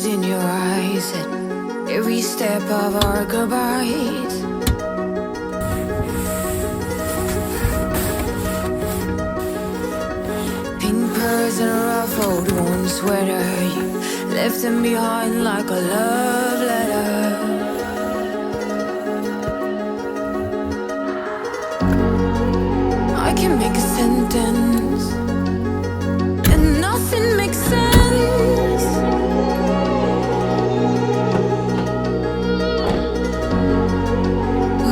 tears in your eyes at every step of our goodbyes. Pink pearls and a ruffled worn sweater, you left them behind like a love letter. I can make a sentence and nothing makes sense.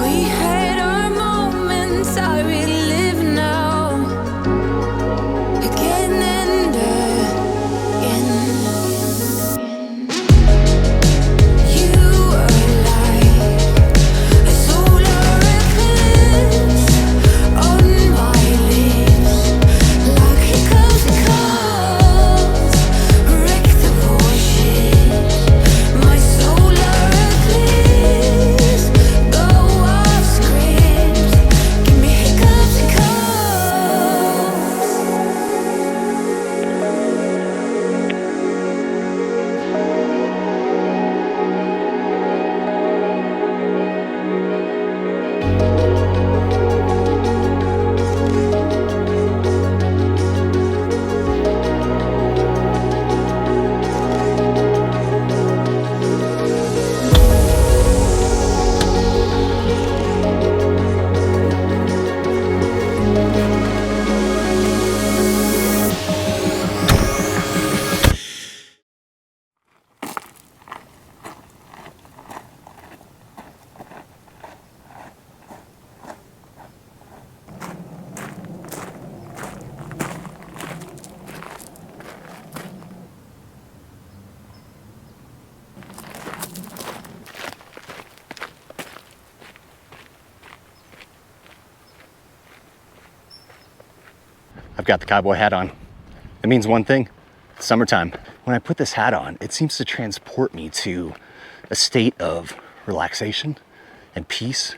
We had our moments, I relive now, again and again. You were like a solar eclipse on my lips, like hiccups and calls, wreck the bullshit. My solar eclipse, go off script, give me hiccups and calls. I've got the cowboy hat on. It means one thing, it's summertime. When I put this hat on, it seems to transport me to a state of relaxation and peace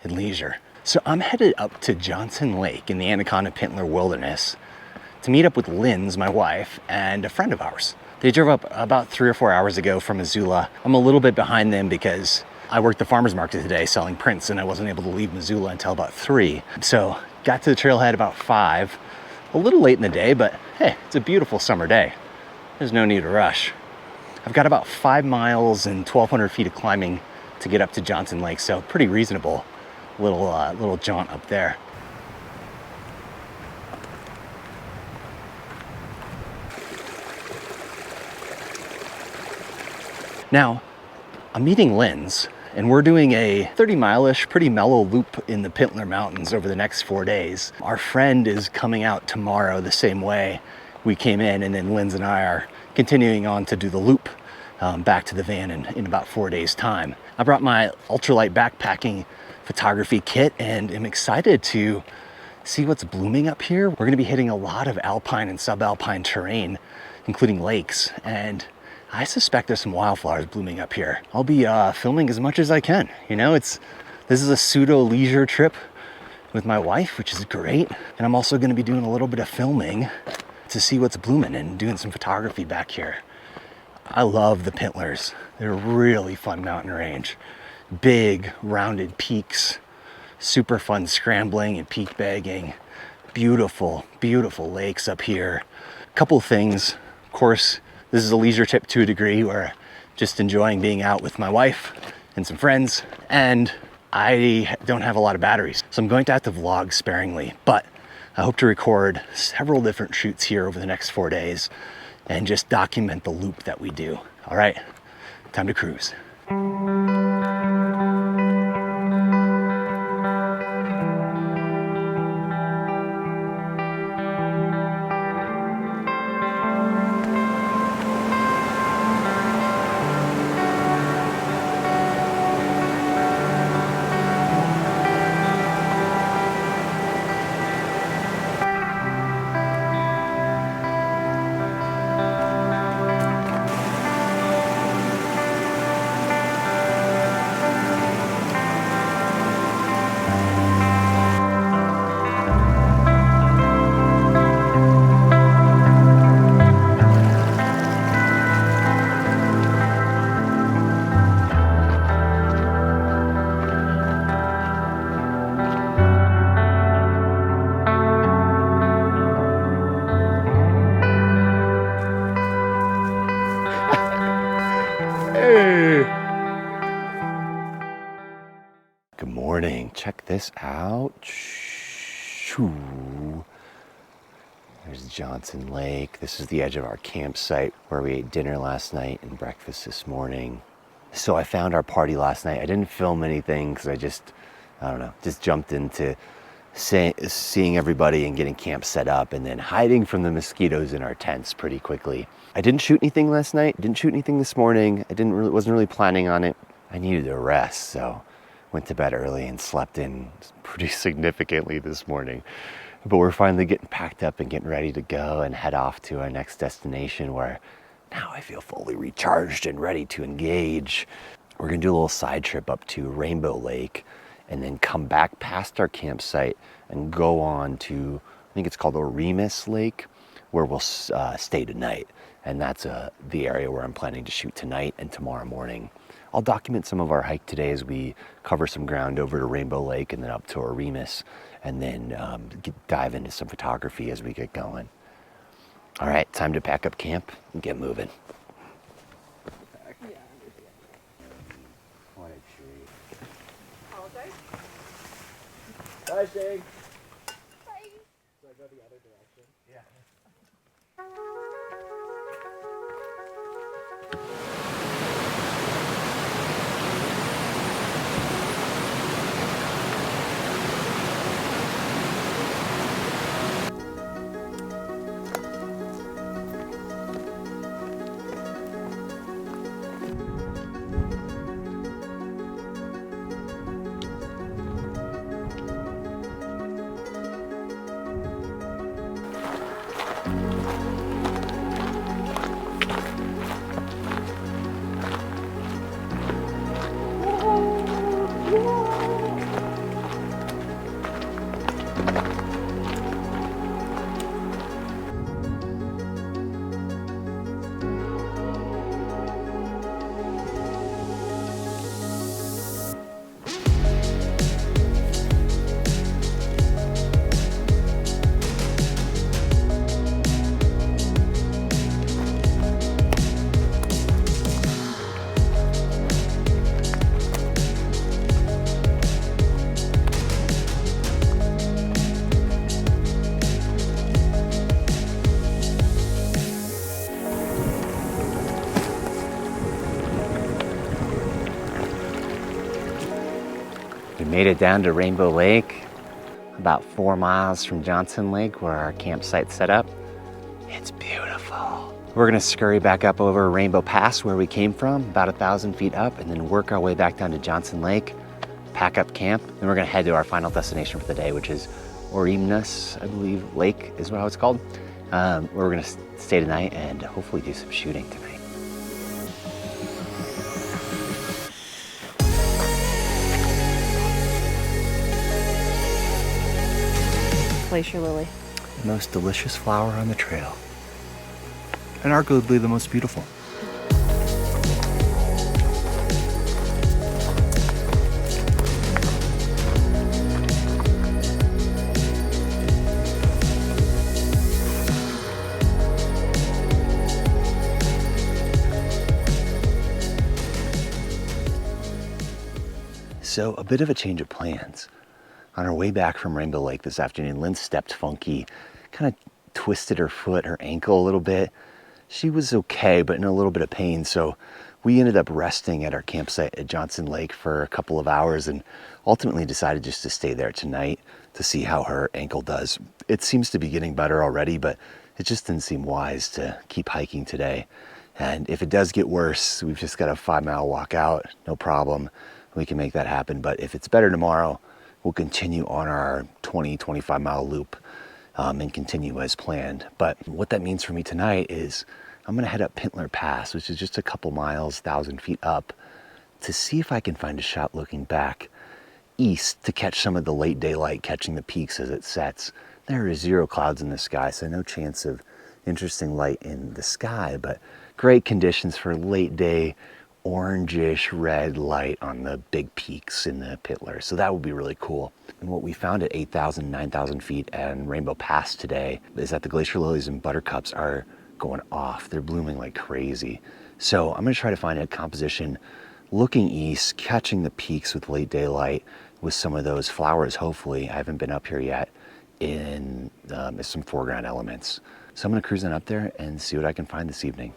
and leisure. So I'm headed up to Johnson Lake in the Anaconda Pintler Wilderness to meet up with Linds, my wife, and a friend of ours. They drove up about 3 or 4 hours ago from Missoula. I'm a little bit behind them because I worked the farmer's market today selling prints and I wasn't able to leave Missoula until about 3. So got to the trailhead about 5. A little late in the day, but hey, it's a beautiful summer day. There's no need to rush. I've got about 5 miles and 1,200 feet of climbing to get up to Johnson Lake, so pretty reasonable little jaunt up there. Now, I'm meeting Linds, and we're doing a 30-mile-ish, pretty mellow loop in the Pintler Mountains over the next 4 days. Our friend is coming out tomorrow the same way we came in, and then Linds and I are continuing on to do the loop back to the van in about 4 days' time. I brought my ultralight backpacking photography kit and am excited to see what's blooming up here. We're gonna be hitting a lot of alpine and subalpine terrain, including lakes, and I suspect there's some wildflowers blooming up here. I'll be filming as much as I can. You know, this is a pseudo leisure trip with my wife, which is great. And I'm also gonna be doing a little bit of filming to see what's blooming and doing some photography back here. I love the Pintlers. They're a really fun mountain range. Big, rounded peaks, super fun scrambling and peak bagging. Beautiful, beautiful lakes up here. A couple things, of course, this is a leisure trip to a degree where just enjoying being out with my wife and some friends, and I don't have a lot of batteries, so I'm going to have to vlog sparingly, but I hope to record several different shoots here over the next 4 days and just document the loop that we do. All right, time to cruise. morning. Check this out. Shoo. There's Johnson Lake. This is the edge of our campsite where we ate dinner last night and breakfast this morning. So I found our party last night. I didn't film anything because I don't know, just jumped into seeing everybody and getting camp set up and then hiding from the mosquitoes in our tents pretty quickly. I didn't shoot anything last night, didn't shoot anything this morning. Wasn't really planning on it. I needed a rest, so went to bed early and slept in pretty significantly this morning. But we're finally getting packed up and getting ready to go and head off to our next destination where now I feel fully recharged and ready to engage. We're gonna do a little side trip up to Rainbow Lake and then come back past our campsite and go on to, I think it's called Remus Lake, where we'll stay tonight. And that's the area where I'm planning to shoot tonight and tomorrow morning. I'll document some of our hike today as we cover some ground over to Rainbow Lake and then up to Remus, and then dive into some photography as we get going. All right, time to pack up camp and get moving. Bye, Shane. Bye. So I go the other direction? Yeah. We made it down to Rainbow Lake, about 4 miles from Johnson Lake where our campsite's set up. It's beautiful. We're gonna scurry back up over Rainbow Pass where we came from, about 1,000 feet up, and then work our way back down to Johnson Lake, pack up camp, and we're gonna head to our final destination for the day, which is Emits, I believe, Lake is how it's called, where we're gonna stay tonight and hopefully do some shooting tonight. Glacier lily. The most delicious flower on the trail. And arguably the most beautiful. So a bit of a change of plans. On our way back from Rainbow Lake this afternoon, Linds stepped funky, kind of twisted her foot, her ankle a little bit. She was okay, but in a little bit of pain. So we ended up resting at our campsite at Johnson Lake for a couple of hours and ultimately decided just to stay there tonight to see how her ankle does. It seems to be getting better already, but it just didn't seem wise to keep hiking today. And if it does get worse, we've just got a 5-mile walk out, no problem. We can make that happen. But if it's better tomorrow, we'll continue on our 25 mile loop and continue as planned. But what that means for me tonight is I'm gonna head up Pintler Pass, which is just a couple miles, 1,000 feet up, to see if I can find a shot looking back east to catch some of the late daylight, catching the peaks as it sets. There are 0 clouds in the sky, so no chance of interesting light in the sky, but great conditions for late day orangish red light on the big peaks in the Pintler. So that would be really cool. And what we found at 8,000, 9,000 feet and Rainbow Pass today is that the glacier lilies and buttercups are going off. They're blooming like crazy. So I'm gonna try to find a composition looking east, catching the peaks with late daylight, with some of those flowers, hopefully. I haven't been up here yet, in some foreground elements. So I'm gonna cruise on up there and see what I can find this evening.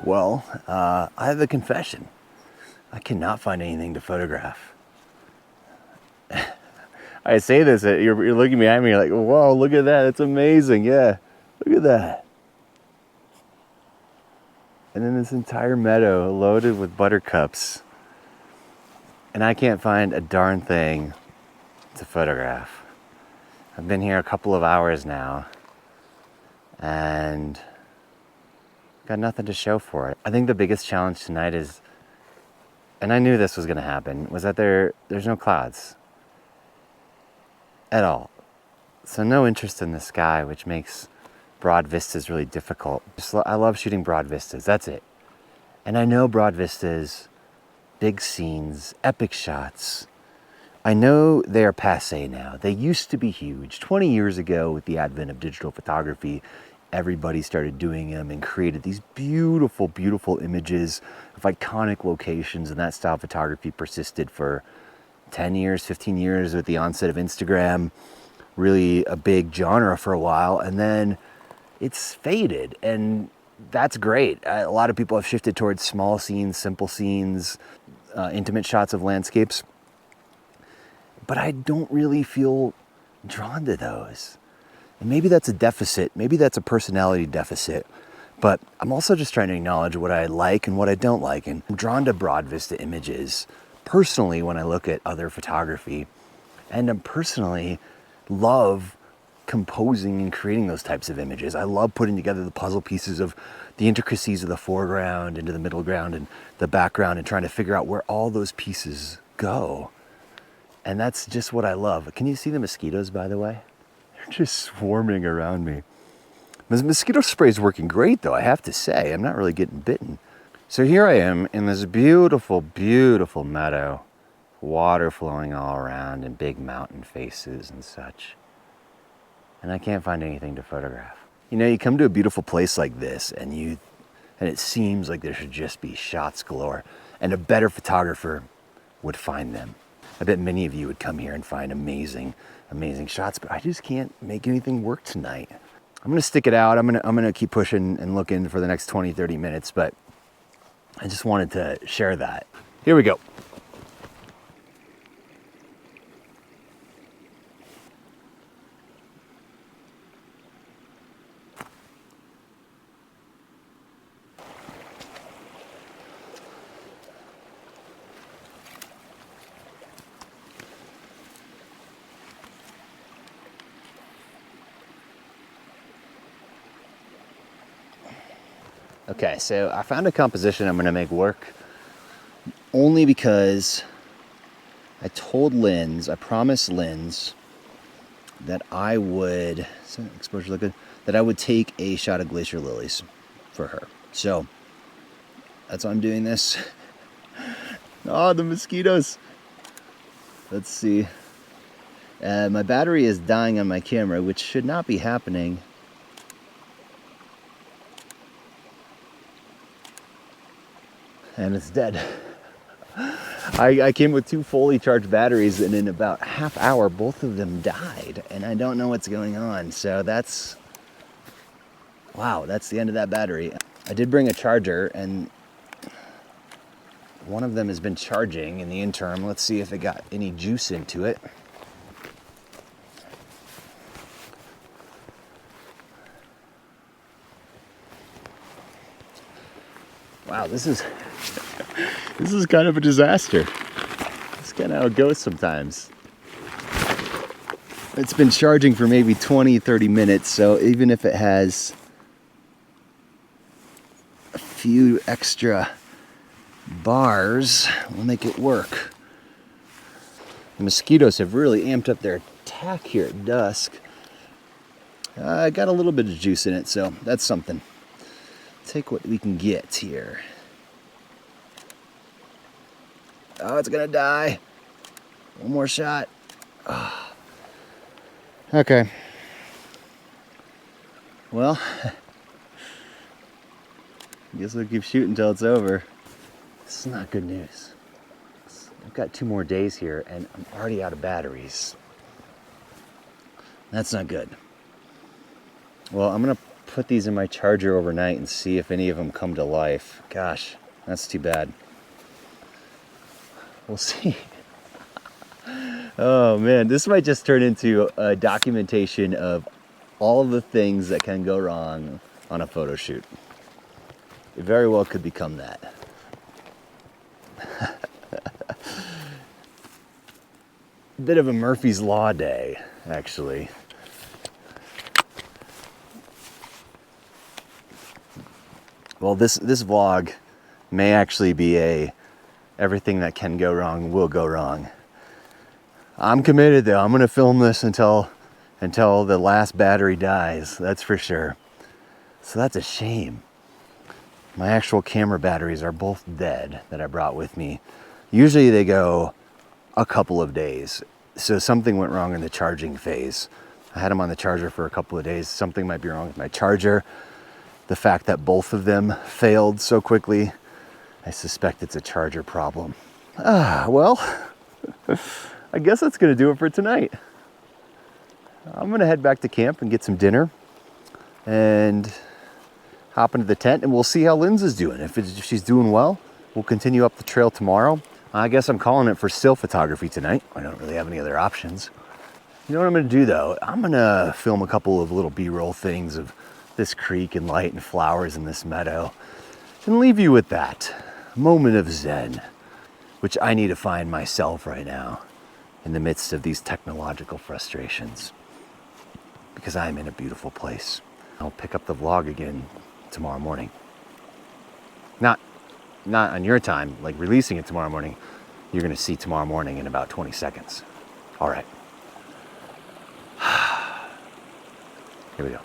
Well, I have a confession. I cannot find anything to photograph. I say this, you're looking behind me, you're like, whoa, look at that, that's amazing, yeah. Look at that. And then this entire meadow loaded with buttercups. And I can't find a darn thing to photograph. I've been here a couple of hours now, and got nothing to show for it. I think the biggest challenge tonight is, and I knew this was gonna happen, was that there's no clouds at all. So no interest in the sky, which makes broad vistas really difficult. I love shooting broad vistas, that's it. And I know broad vistas, big scenes, epic shots, I know they are passé now. They used to be huge. 20 years ago, with the advent of digital photography, everybody started doing them and created these beautiful, beautiful images of iconic locations, and that style of photography persisted for 10 years, 15 years with the onset of Instagram, really a big genre for a while, and then it's faded, and that's great. A lot of people have shifted towards small scenes, simple scenes, intimate shots of landscapes, but I don't really feel drawn to those. And maybe that's a deficit, maybe that's a personality deficit, but I'm also just trying to acknowledge what I like and what I don't like. And I'm drawn to broad vista images personally when I look at other photography, and I personally love composing and creating those types of images. I love putting together the puzzle pieces of the intricacies of the foreground into the middle ground and the background, and trying to figure out where all those pieces go. And that's just what I love. Can you see the mosquitoes, by the way? They're just swarming around me. The mosquito spray is working great, though, I have to say. I'm not really getting bitten. So here I am in this beautiful, beautiful meadow, water flowing all around and big mountain faces and such. And I can't find anything to photograph. You know, you come to a beautiful place like this and it seems like there should just be shots galore, and a better photographer would find them. I bet many of you would come here and find amazing, amazing shots, but I just can't make anything work tonight. I'm gonna stick it out. I'm gonna keep pushing and looking for the next 20, 30 minutes, but I just wanted to share that. Here we go. Okay, so I found a composition I'm gonna make work only because I told Linds, I promised Linds that I would, does that exposure look good? That I would take a shot of glacier lilies for her. So that's why I'm doing this. Oh, the mosquitoes. Let's see. My battery is dying on my camera, which should not be happening. And it's dead. I came with 2 fully charged batteries, and in about half hour, both of them died, and I don't know what's going on. So that's, wow, that's the end of that battery. I did bring a charger, and one of them has been charging in the interim. Let's see if it got any juice into it. Wow, this is kind of a disaster. It's kind of how it goes sometimes. It's been charging for maybe 20, 30 minutes, so even if it has few extra bars will make it work. The mosquitoes have really amped up their attack here at dusk. I got a little bit of juice in it, so that's something. Take what we can get here. Oh, it's gonna die. One more shot. Oh. Okay. Well, I guess we'll keep shooting until it's over. This is not good news. I've got 2 more days here and I'm already out of batteries. That's not good. Well, I'm gonna put these in my charger overnight and see if any of them come to life. Gosh, that's too bad. We'll see. Oh man, this might just turn into a documentation of all of the things that can go wrong on a photo shoot. It very well could become that. Bit of a Murphy's Law day, actually. Well, this vlog may actually be a everything that can go wrong will go wrong. I'm committed though. I'm gonna film this until the last battery dies, that's for sure. So that's a shame. My actual camera batteries are both dead that I brought with me. Usually they go a couple of days. So something went wrong in the charging phase. I had them on the charger for a couple of days. Something might be wrong with my charger. The fact that both of them failed so quickly, I suspect it's a charger problem. Well, I guess that's gonna do it for tonight. I'm gonna head back to camp and get some dinner and hop into the tent and we'll see how Linds is doing. If she's doing well, we'll continue up the trail tomorrow. I guess I'm calling it for still photography tonight. I don't really have any other options. You know what I'm gonna do though? I'm gonna film a couple of little B-roll things of this creek and light and flowers in this meadow and leave you with that moment of zen, which I need to find myself right now in the midst of these technological frustrations, because I'm in a beautiful place. I'll pick up the vlog again tomorrow morning. Not on your time, like releasing it tomorrow morning. You're gonna see tomorrow morning in about 20 seconds. All right. Here we go.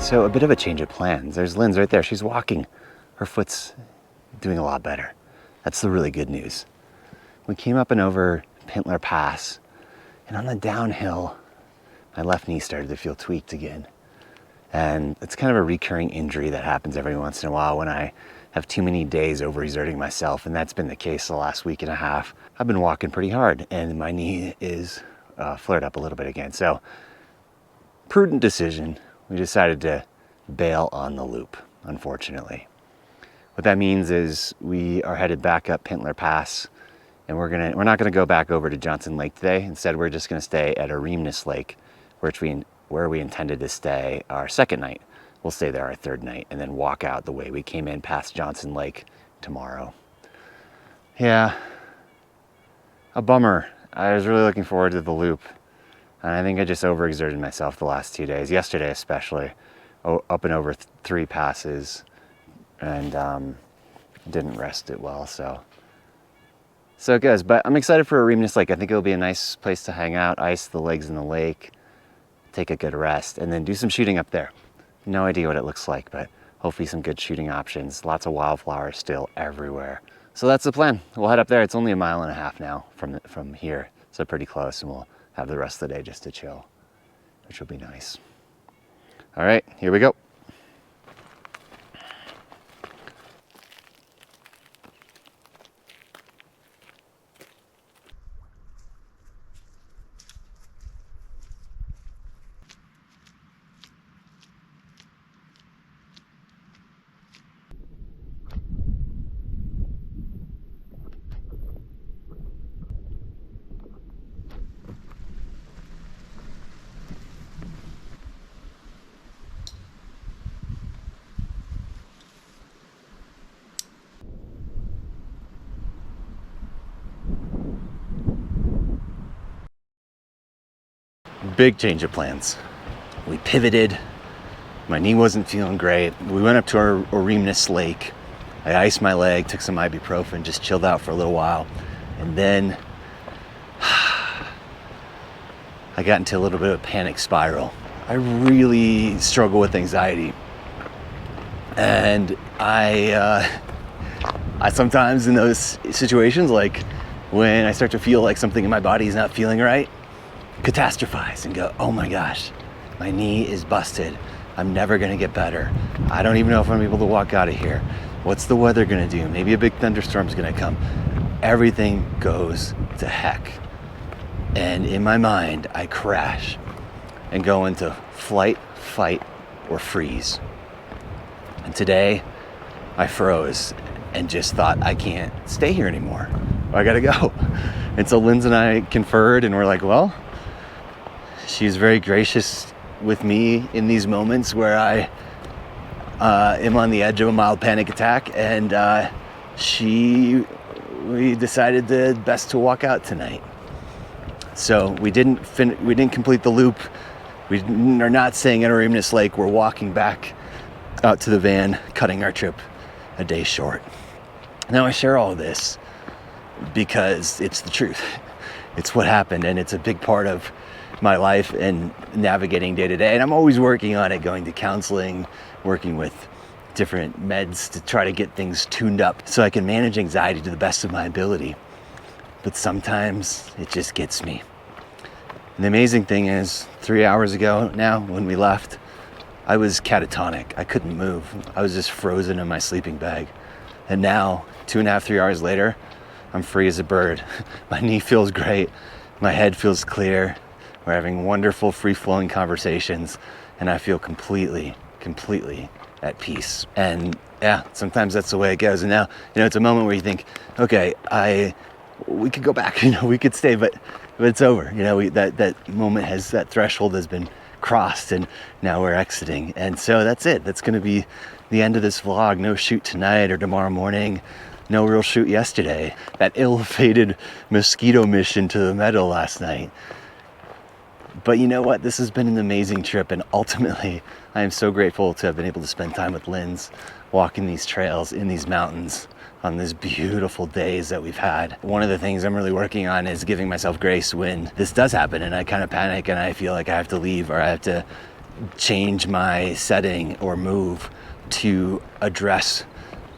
So a bit of a change of plans. There's Linds right there. She's walking. Her foot's doing a lot better. That's the really good news. We came up and over Pintler Pass, and on the downhill, my left knee started to feel tweaked again. And it's kind of a recurring injury that happens every once in a while when I have too many days overexerting myself, and that's been the case the last week and a half. I've been walking pretty hard, and my knee is flared up a little bit again. So, prudent decision. We decided to bail on the loop, unfortunately. What that means is we are headed back up Pintler Pass, and we're not gonna go back over to Johnson Lake today. Instead, we're just gonna stay at Illuminates Lake, where we intended to stay our second night. We'll stay there our third night, and then walk out the way we came in past Johnson Lake tomorrow. Yeah, a bummer. I was really looking forward to the loop, and I think I just overexerted myself the last 2 days, yesterday especially, up and over 3 passes, and didn't rest it well, so it goes. But I'm excited for Illuminates Lake. I think it'll be a nice place to hang out, ice the legs in the lake, take a good rest, and then do some shooting up there. No idea what it looks like, but hopefully some good shooting options. Lots of wildflowers still everywhere. So that's the plan. We'll head up there. It's only a mile and a half now from here, so pretty close, and we'll have the rest of the day just to chill, which will be nice. All right, here we go. Big change of plans. We pivoted. My knee wasn't feeling great. We went up to our Illuminates Lake. I iced my leg, took some ibuprofen, just chilled out for a little while. And then I got into a little bit of a panic spiral. I really struggle with anxiety. And I sometimes in those situations, like when I start to feel like something in my body is not feeling right, catastrophize and go, oh my gosh, my knee is busted. I'm never gonna get better. I don't even know if I'm able to walk out of here. What's the weather gonna do? Maybe a big thunderstorm's gonna come. Everything goes to heck. And in my mind, I crash and go into flight, fight, or freeze. And today, I froze and just thought, I can't stay here anymore. I gotta go. And so Linds and I conferred, and we're like, well, she's very gracious with me in these moments where I am on the edge of a mild panic attack, and we decided best to walk out tonight. So we didn't complete the loop. We are not staying at Illuminates Lake. We're walking back out to the van, cutting our trip a day short. Now I share all of this because it's the truth. It's what happened, and it's a big part of my life and navigating day to day. And I'm always working on it, going to counseling, working with different meds to try to get things tuned up so I can manage anxiety to the best of my ability. But sometimes it just gets me. And the amazing thing is, 3 hours ago now, when we left, I was catatonic. I couldn't move. I was just frozen in my sleeping bag. And now, 2.5, 3 hours later, I'm free as a bird. My knee feels great. My head feels clear. We're having wonderful, free-flowing conversations, and I feel completely at peace. And yeah, sometimes that's the way it goes. And now, it's a moment where you think, okay, we could go back, we could stay, but it's over. That moment that threshold has been crossed, and now we're exiting. And so that's it. That's going to be the end of this vlog. No shoot tonight or tomorrow morning. No real shoot yesterday. That ill-fated mosquito mission to the meadow last night. But you know what? This has been an amazing trip, and ultimately, I am so grateful to have been able to spend time with Linds, walking these trails in these mountains on these beautiful days that we've had. One of the things I'm really working on is giving myself grace when this does happen and I kind of panic and I feel like I have to leave or I have to change my setting or move to address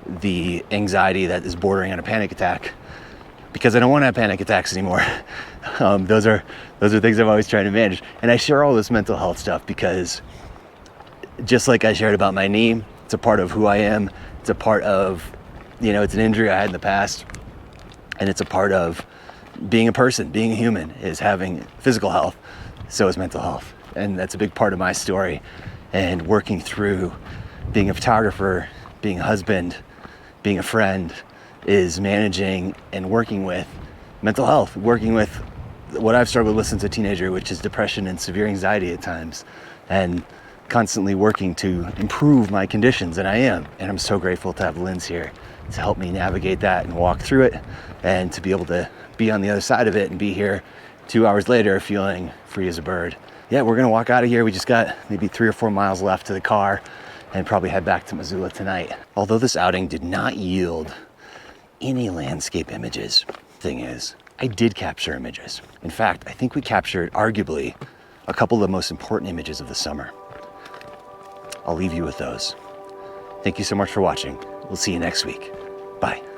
the anxiety that is bordering on a panic attack, because I don't want to have panic attacks anymore. Those are things I've always tried to manage. And I share all this mental health stuff because just like I shared about my knee, it's a part of who I am. It's a part of, it's an injury I had in the past, and it's a part of being a person, being a human, is having physical health. So is mental health. And that's a big part of my story. And working through being a photographer, being a husband, being a friend, is managing and working with mental health, working with what I've struggled with since a teenager, which is depression and severe anxiety at times, and constantly working to improve my conditions, and I am. And I'm so grateful to have Linds here to help me navigate that and walk through it, and to be able to be on the other side of it and be here 2 hours later feeling free as a bird. Yeah, we're gonna walk out of here. We just got maybe 3 or 4 miles left to the car and probably head back to Missoula tonight. Although this outing did not yield any landscape images, thing is, I did capture images. In fact, I think we captured arguably a couple of the most important images of the summer. I'll leave you with those. Thank you so much for watching. We'll see you next week. Bye.